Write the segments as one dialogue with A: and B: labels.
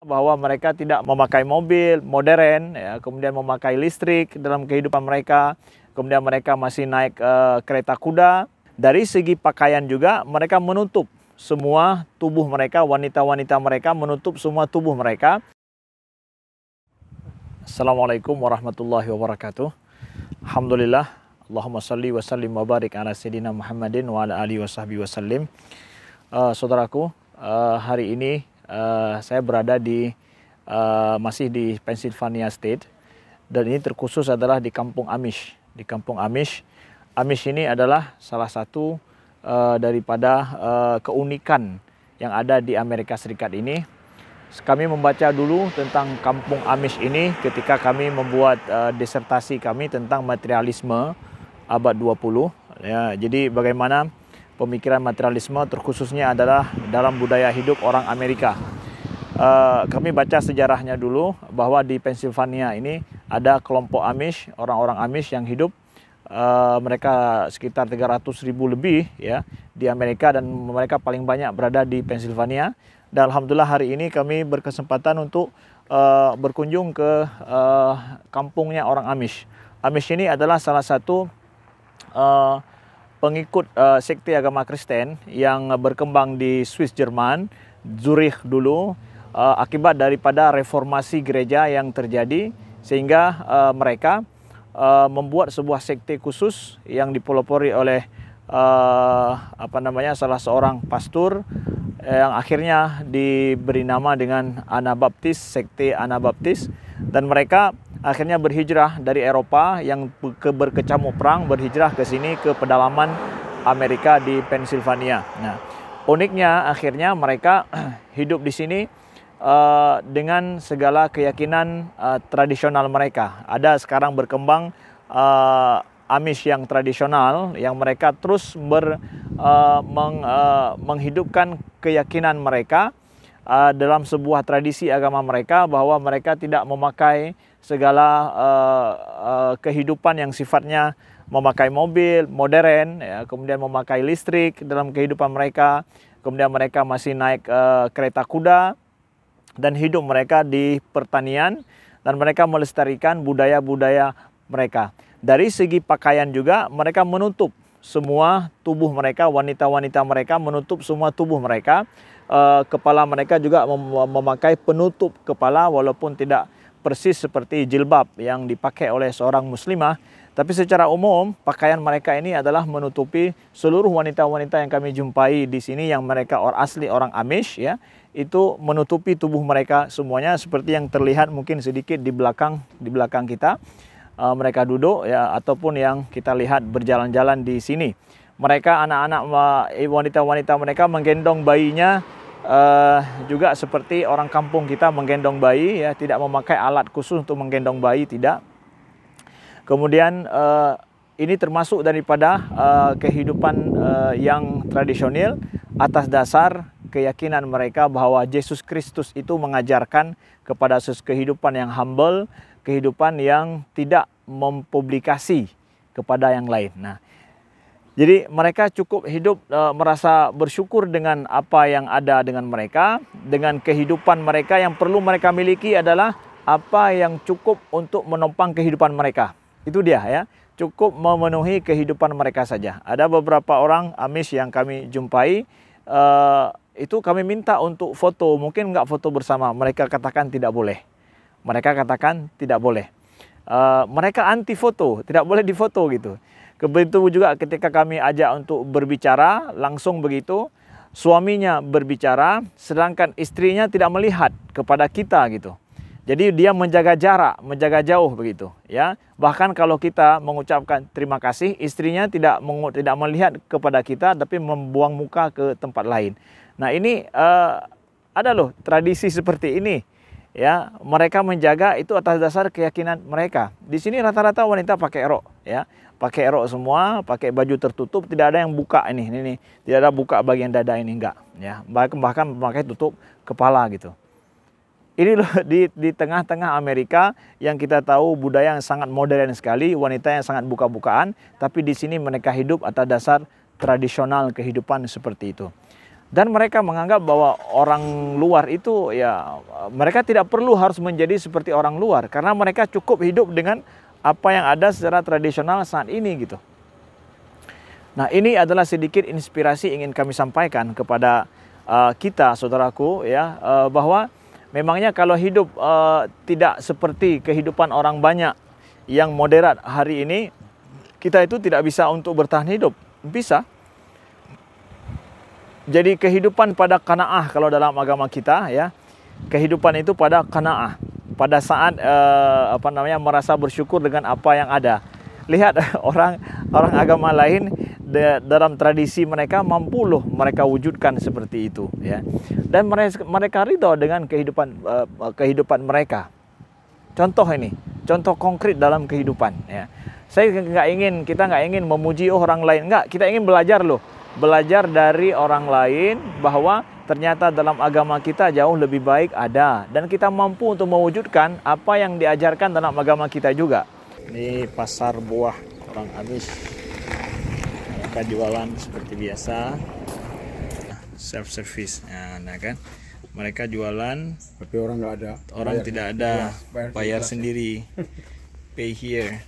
A: bahwa mereka tidak memakai mobil modern, ya, kemudian memakai listrik dalam kehidupan mereka, kemudian mereka masih naik kereta kuda. Dari segi pakaian juga mereka menutup semua tubuh mereka, wanita-wanita mereka menutup semua tubuh mereka. Assalamualaikum warahmatullahi wabarakatuh. Alhamdulillah, Allahumma salli wa sallim wa barik ala sayyidina Muhammadin wa ala alihi wa sahbihi wa sallim. Saudaraku, hari ini saya berada masih di Pennsylvania State, dan ini terkhusus adalah di Kampung Amish. Di Kampung Amish, Amish ini adalah salah satu daripada keunikan yang ada di Amerika Serikat ini. Kami membaca dulu tentang Kampung Amish ini ketika kami membuat disertasi kami tentang materialisme abad 20. Ya, jadi bagaimana pemikiran materialisme terkhususnya adalah dalam budaya hidup orang Amerika. Kami baca sejarahnya dulu bahwa di Pennsylvania ini ada kelompok Amish, orang-orang Amish yang hidup, mereka sekitar 300.000 lebih ya di Amerika, dan mereka paling banyak berada di Pennsylvania. Dan alhamdulillah hari ini kami berkesempatan untuk berkunjung ke kampungnya orang Amish. Amish ini adalah salah satu pengikut sekte agama Kristen yang berkembang di Swiss Jerman, Zurich dulu, akibat daripada reformasi gereja yang terjadi, sehingga mereka membuat sebuah sekte khusus yang dipelopori oleh salah seorang pastor yang akhirnya diberi nama dengan Anabaptis, sekte Anabaptis, dan mereka akhirnya berhijrah dari Eropa yang berkecamuk perang, berhijrah ke sini ke pedalaman Amerika di Pennsylvania. Nah, uniknya akhirnya mereka hidup di sini dengan segala keyakinan tradisional mereka. Ada sekarang berkembang Amish yang tradisional yang mereka terus menghidupkan keyakinan mereka dalam sebuah tradisi agama mereka, bahwa mereka tidak memakai segala kehidupan yang sifatnya memakai mobil modern, ya, kemudian memakai listrik dalam kehidupan mereka, kemudian mereka masih naik kereta kuda, dan hidup mereka di pertanian, dan mereka melestarikan budaya-budaya mereka. Dari segi pakaian juga mereka menutup semua tubuh mereka, wanita-wanita mereka menutup semua tubuh mereka. Kepala mereka juga memakai penutup kepala, walaupun tidak persis seperti jilbab yang dipakai oleh seorang muslimah, tapi secara umum pakaian mereka ini adalah menutupi seluruh wanita-wanita yang kami jumpai di sini yang mereka asli orang Amish, ya, itu menutupi tubuh mereka semuanya, seperti yang terlihat mungkin sedikit di belakang kita. Mereka duduk, ya, ataupun yang kita lihat berjalan-jalan di sini. Mereka anak-anak wanita-wanita mereka menggendong bayinya, juga seperti orang kampung kita menggendong bayi, ya, tidak memakai alat khusus untuk menggendong bayi, tidak. Kemudian ini termasuk daripada kehidupan yang tradisional atas dasar keyakinan mereka bahwa Yesus Kristus itu mengajarkan kepada kehidupan yang humble, kehidupan yang tidak mempublikasi kepada yang lain. Nah, jadi mereka cukup hidup merasa bersyukur dengan apa yang ada dengan mereka, dengan kehidupan mereka. Yang perlu mereka miliki adalah apa yang cukup untuk menopang kehidupan mereka. Itu dia, ya, cukup memenuhi kehidupan mereka saja. Ada beberapa orang Amish yang kami jumpai, itu kami minta untuk foto, mungkin nggak foto bersama, mereka katakan tidak boleh. Mereka katakan tidak boleh. Mereka anti foto, tidak boleh difoto gitu. Begitu juga ketika kami ajak untuk berbicara, langsung begitu, suaminya berbicara, sedangkan istrinya tidak melihat kepada kita gitu. Jadi dia menjaga jarak, menjaga jauh begitu, ya. Bahkan kalau kita mengucapkan terima kasih, istrinya tidak melihat kepada kita, tapi membuang muka ke tempat lain. Nah, ini ada loh tradisi seperti ini. Ya, mereka menjaga itu atas dasar keyakinan mereka. Di sini rata-rata wanita pakai rok, ya, pakai rok semua, pakai baju tertutup, tidak ada yang buka ini, tidak ada buka bagian dada ini, enggak, ya, bahkan memakai tutup kepala gitu. Ini loh di tengah-tengah Amerika yang kita tahu budaya yang sangat modern sekali, wanita yang sangat buka-bukaan, tapi di sini mereka hidup atas dasar tradisional kehidupan seperti itu. Dan mereka menganggap bahwa orang luar itu ya mereka tidak perlu harus menjadi seperti orang luar karena mereka cukup hidup dengan apa yang ada secara tradisional saat ini gitu. Nah, ini adalah sedikit inspirasi ingin kami sampaikan kepada kita saudaraku ya, bahwa memangnya kalau hidup tidak seperti kehidupan orang banyak yang moderat hari ini, kita itu tidak bisa untuk bertahan hidup. Bisa. Jadi kehidupan pada qanaah kalau dalam agama kita ya, kehidupan itu pada qanaah, pada saat merasa bersyukur dengan apa yang ada. Lihat orang agama lain dalam tradisi mereka mampu loh mereka wujudkan seperti itu ya. Dan mereka ridho dengan kehidupan mereka. Contoh ini, contoh konkret dalam kehidupan ya. Kita nggak ingin memuji orang lain, enggak, kita ingin belajar loh. Belajar dari orang lain bahwa ternyata dalam agama kita jauh lebih baik ada. Dan kita mampu untuk mewujudkan apa yang diajarkan dalam agama kita juga. Ini pasar buah orang Amish. Mereka jualan seperti biasa. Self-service. Nah kan. Mereka jualan.
B: Tapi orang nggak ada.
A: Orang bayar, tidak ada. Bayar sendiri. Pay here.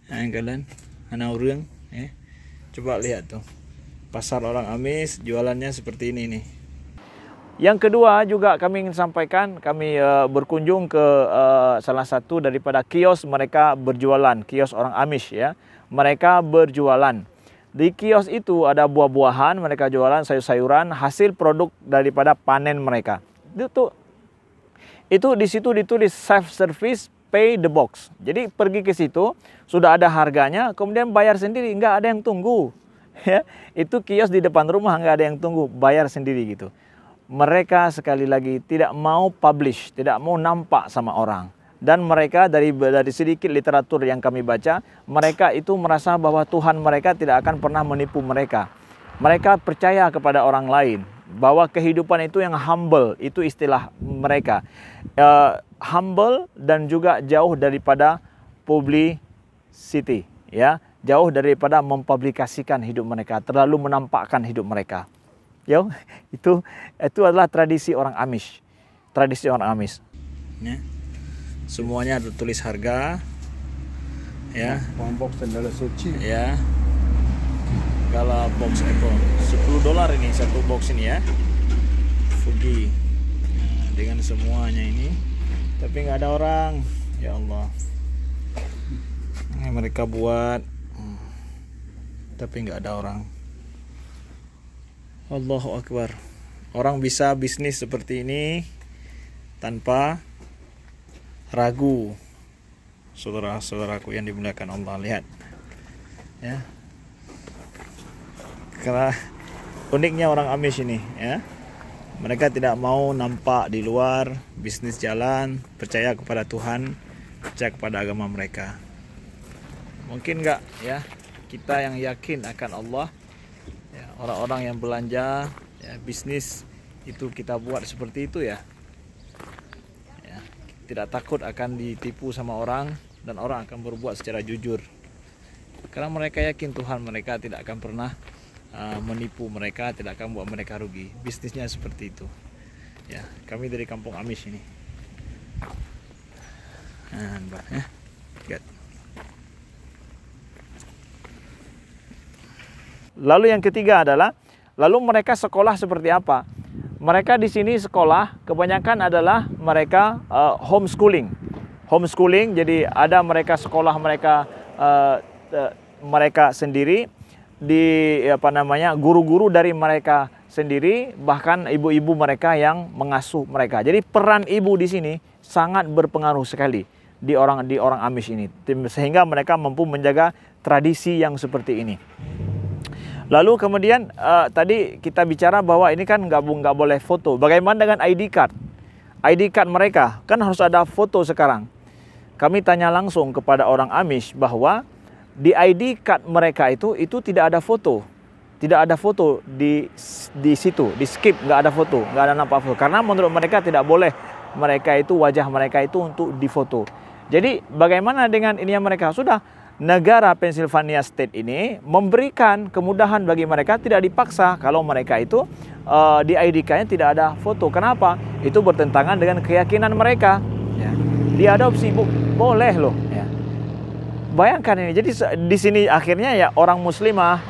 A: Kalian. Hana urang. Coba lihat tuh, pasar orang Amish jualannya seperti ini nih. Yang kedua juga kami ingin sampaikan, kami berkunjung ke salah satu daripada kios mereka berjualan, kios orang Amish ya. Mereka berjualan. Di kios itu ada buah-buahan, mereka jualan sayur-sayuran, hasil produk daripada panen mereka. Itu di situ ditulis self-service, pay the box. Jadi pergi ke situ, sudah ada harganya, kemudian bayar sendiri, nggak ada yang tunggu. Ya, itu kios di depan rumah nggak ada yang tunggu, bayar sendiri gitu. Mereka sekali lagi tidak mau publish, tidak mau nampak sama orang. Dan mereka dari sedikit literatur yang kami baca, mereka itu merasa bahwa Tuhan mereka tidak akan pernah menipu mereka. Mereka percaya kepada orang lain, bahwa kehidupan itu yang humble, itu istilah mereka. Humble dan juga jauh daripada publicity, ya, jauh daripada mempublikasikan hidup mereka, terlalu menampakkan hidup mereka. Yo, itu adalah tradisi orang Amish, tradisi orang Amish. Ya. Semuanya ada tulis harga, ya.
B: Box sandal suci.
A: Ya. Kalau box Apple $10 ini satu box ini ya, Fuji, dengan semuanya ini. Tapi nggak ada orang, ya Allah. Ini mereka buat, tapi nggak ada orang. Allahu Akbar. Orang bisa bisnis seperti ini tanpa ragu. Saudara-saudaraku yang dimuliakan Allah, lihat, ya. Karena uniknya orang Amish ini, ya. Mereka tidak mau nampak di luar, bisnis jalan, percaya kepada Tuhan, percaya kepada agama mereka. Mungkin enggak ya, kita yang yakin akan Allah, ya, orang-orang yang belanja, ya, bisnis itu kita buat seperti itu ya. Ya, tidak takut akan ditipu sama orang dan orang akan berbuat secara jujur. Karena mereka yakin Tuhan mereka tidak akan pernah menipu mereka, tidak akan buat mereka rugi. Bisnisnya seperti itu. Ya, kami dari kampung Amish ini. Ya. Lihat. Lalu yang ketiga adalah, lalu mereka sekolah seperti apa? Mereka di sini sekolah kebanyakan adalah mereka homeschooling. Homeschooling, jadi ada mereka sekolah mereka sendiri. Di guru-guru dari mereka sendiri, bahkan ibu-ibu mereka yang mengasuh mereka. Jadi peran ibu di sini sangat berpengaruh sekali di orang Amish ini, sehingga mereka mampu menjaga tradisi yang seperti ini. Lalu kemudian tadi kita bicara bahwa ini kan nggak boleh foto. Bagaimana dengan ID card? ID card mereka kan harus ada foto sekarang. Kami tanya langsung kepada orang Amish bahwa di ID card mereka itu tidak ada foto. Tidak ada foto di situ, di skip, nggak ada foto, nggak ada nampak foto. Karena menurut mereka tidak boleh wajah mereka itu untuk difoto. Jadi bagaimana dengan ini yang mereka? Sudah, negara Pennsylvania State ini memberikan kemudahan bagi mereka, tidak dipaksa kalau mereka itu di ID-nya tidak ada foto. Kenapa? Itu bertentangan dengan keyakinan mereka. Ya. Diadopsi boleh loh. Ya. Bayangkan ini. Jadi di sini akhirnya ya orang muslimah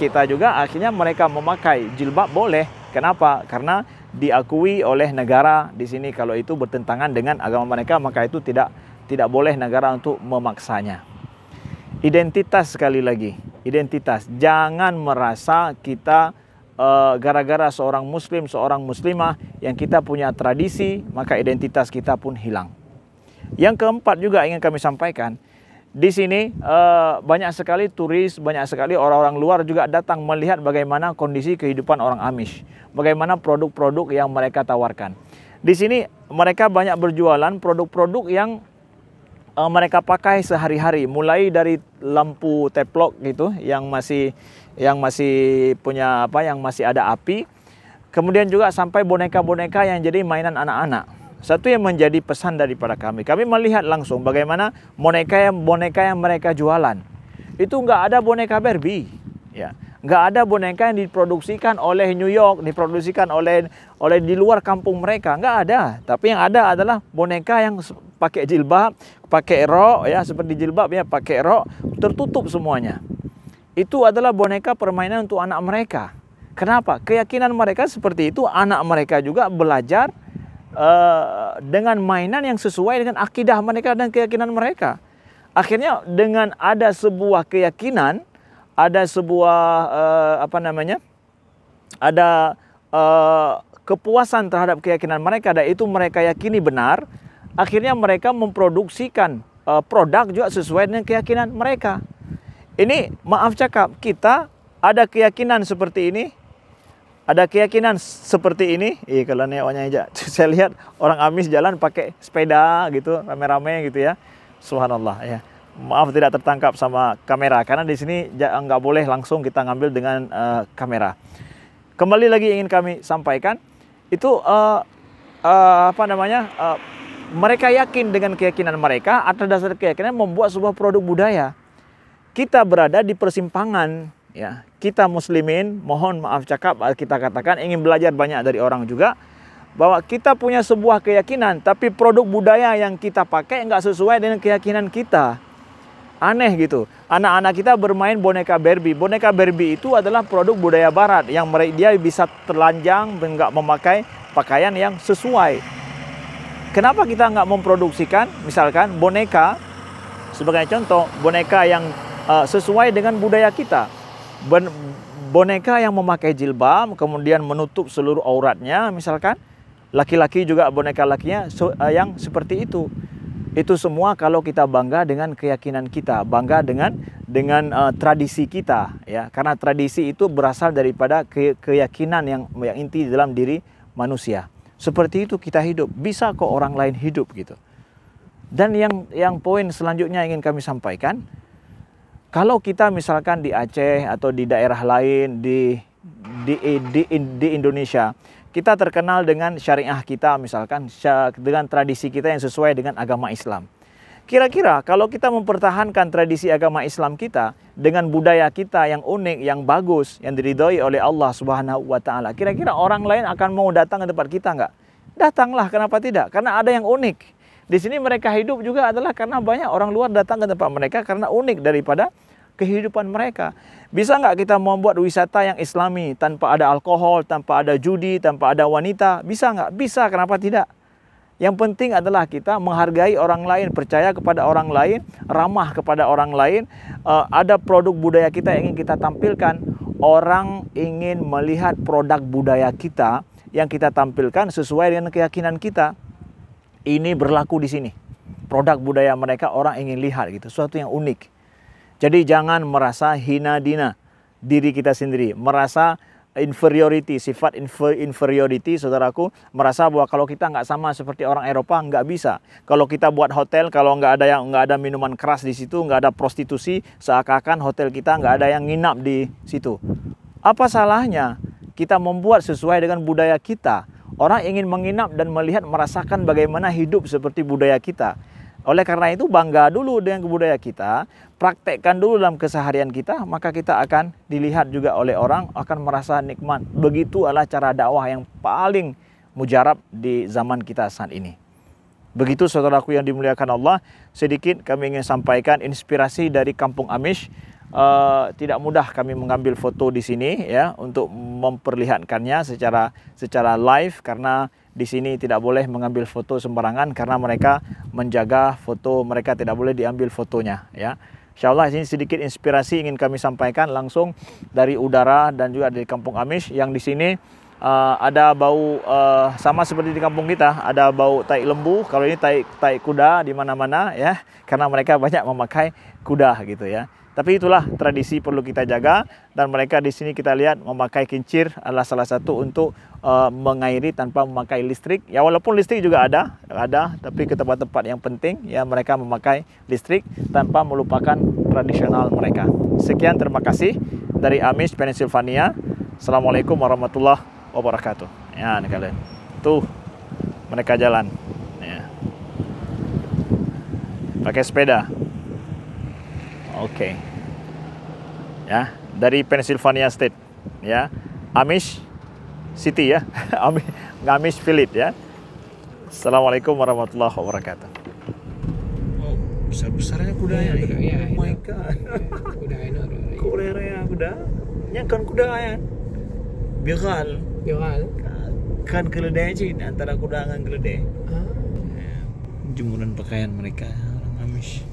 A: kita juga akhirnya mereka memakai jilbab boleh. Kenapa? Karena diakui oleh negara di sini kalau itu bertentangan dengan agama mereka, maka itu tidak boleh negara untuk memaksanya. Identitas, sekali lagi, identitas. Jangan merasa kita gara-gara seorang muslim, seorang muslimah yang kita punya tradisi, maka identitas kita pun hilang. Yang keempat juga ingin kami sampaikan, di sini banyak sekali turis, banyak sekali orang-orang luar juga datang melihat bagaimana kondisi kehidupan orang Amish, bagaimana produk-produk yang mereka tawarkan. Di sini mereka banyak berjualan produk-produk yang mereka pakai sehari-hari, mulai dari lampu teplok gitu yang masih punya yang masih ada api, kemudian juga sampai boneka-boneka yang jadi mainan anak-anak. Satu yang menjadi pesan daripada kami melihat langsung bagaimana boneka yang mereka jualan. Itu nggak ada boneka Barbie, ya. Nggak ada boneka yang diproduksikan oleh New York, diproduksikan oleh di luar kampung mereka, nggak ada. Tapi yang ada adalah boneka yang pakai jilbab, pakai rok, ya seperti jilbab ya, pakai rok, tertutup semuanya. Itu adalah boneka permainan untuk anak mereka. Kenapa? Keyakinan mereka seperti itu, anak mereka juga belajar dengan mainan yang sesuai dengan akidah mereka dan keyakinan mereka. Akhirnya dengan ada sebuah keyakinan, ada sebuah ada kepuasan terhadap keyakinan mereka, dan itu mereka yakini benar. Akhirnya mereka memproduksikan produk juga sesuai dengan keyakinan mereka. Ini maaf cakap, kita ada keyakinan seperti ini, ada keyakinan seperti ini. Kalau neoknya aja, saya lihat orang Amish jalan pakai sepeda gitu, rame-rame gitu ya. Subhanallah ya. Maaf tidak tertangkap sama kamera, karena di sini nggak boleh langsung kita ngambil dengan kamera. Kembali lagi ingin kami sampaikan, itu mereka yakin dengan keyakinan mereka, atas dasar keyakinan membuat sebuah produk budaya. Kita berada di persimpangan, ya. Kita muslimin, mohon maaf cakap, kita katakan ingin belajar banyak dari orang juga, bahwa kita punya sebuah keyakinan, tapi produk budaya yang kita pakai nggak sesuai dengan keyakinan kita. Aneh gitu. Anak-anak kita bermain boneka Barbie. Boneka Barbie itu adalah produk budaya barat yang dia bisa telanjang, nggak memakai pakaian yang sesuai. Kenapa kita nggak memproduksikan misalkan boneka, sebagai contoh, boneka yang sesuai dengan budaya kita. Boneka yang memakai jilbab, kemudian menutup seluruh auratnya misalkan. Laki-laki juga boneka lakinya yang seperti itu. Itu semua kalau kita bangga dengan keyakinan kita, bangga dengan tradisi kita, ya. Karena tradisi itu berasal daripada keyakinan yang inti dalam diri manusia. Seperti itu kita hidup, bisa kok orang lain hidup gitu. Dan yang poin selanjutnya ingin kami sampaikan, kalau kita misalkan di Aceh atau di daerah lain di Indonesia, kita terkenal dengan syariah kita misalkan, dengan tradisi kita yang sesuai dengan agama Islam. Kira-kira kalau kita mempertahankan tradisi agama Islam kita dengan budaya kita yang unik, yang bagus, yang diridhoi oleh Allah Subhanahu wa Ta'ala, kira-kira orang lain akan mau datang ke tempat kita nggak? Datanglah, kenapa tidak? Karena ada yang unik. Di sini mereka hidup juga adalah karena banyak orang luar datang ke tempat mereka karena unik daripada kehidupan mereka. Bisa nggak kita membuat wisata yang Islami tanpa ada alkohol, tanpa ada judi, tanpa ada wanita? Bisa nggak? Bisa, kenapa tidak? Yang penting adalah kita menghargai orang lain, percaya kepada orang lain, ramah kepada orang lain. Ada produk budaya kita yang ingin kita tampilkan. Orang ingin melihat produk budaya kita yang kita tampilkan sesuai dengan keyakinan kita. Ini berlaku di sini. Produk budaya mereka orang ingin lihat gitu, sesuatu yang unik. Jadi jangan merasa hina dina diri kita sendiri, merasa inferiority, sifat inferiority, saudaraku, merasa bahwa kalau kita nggak sama seperti orang Eropa nggak bisa. Kalau kita buat hotel, kalau nggak ada minuman keras di situ, nggak ada prostitusi, seakan-akan hotel kita nggak ada yang nginap di situ. Apa salahnya kita membuat sesuai dengan budaya kita? Orang ingin menginap dan melihat, merasakan bagaimana hidup seperti budaya kita. Oleh karena itu bangga dulu dengan budaya kita, praktekkan dulu dalam keseharian kita, maka kita akan dilihat juga oleh orang, akan merasa nikmat. Begitu adalah cara dakwah yang paling mujarab di zaman kita saat ini. Begitu saudaraku yang dimuliakan Allah, sedikit kami ingin sampaikan inspirasi dari Kampung Amish. Tidak mudah kami mengambil foto di sini ya untuk memperlihatkannya secara live, karena di sini tidak boleh mengambil foto sembarangan karena mereka menjaga foto, mereka tidak boleh diambil fotonya ya. Insyaallah ini sedikit inspirasi ingin kami sampaikan langsung dari udara dan juga dari Kampung Amish yang di sini ada bau sama seperti di kampung kita, ada bau tai lembu. Kalau ini tai kuda di mana-mana ya, karena mereka banyak memakai kuda gitu ya. Tapi itulah tradisi perlu kita jaga, dan mereka di sini kita lihat memakai kincir adalah salah satu untuk mengairi tanpa memakai listrik. Ya walaupun listrik juga ada, tapi ke tempat-tempat yang penting ya mereka memakai listrik tanpa melupakan tradisional mereka. Sekian, terima kasih dari Amish Pennsylvania. Assalamualaikum warahmatullahi wabarakatuh. Ya nih kalian, tuh mereka jalan, ya. Pakai sepeda. Oke. Ya, dari Pennsylvania State ya. Amish City ya. Amish Village ya. Assalamualaikum warahmatullahi wabarakatuh. Oh, besar-besarnya kudanya.
C: Ya,
A: oh my god.
C: Kuda ini
A: Kuda ya, kuda. Nya kan kuda ya. Biral. Kan keledai sih antara kuda dengan keledai. Jemuran pakaian mereka orang Amish.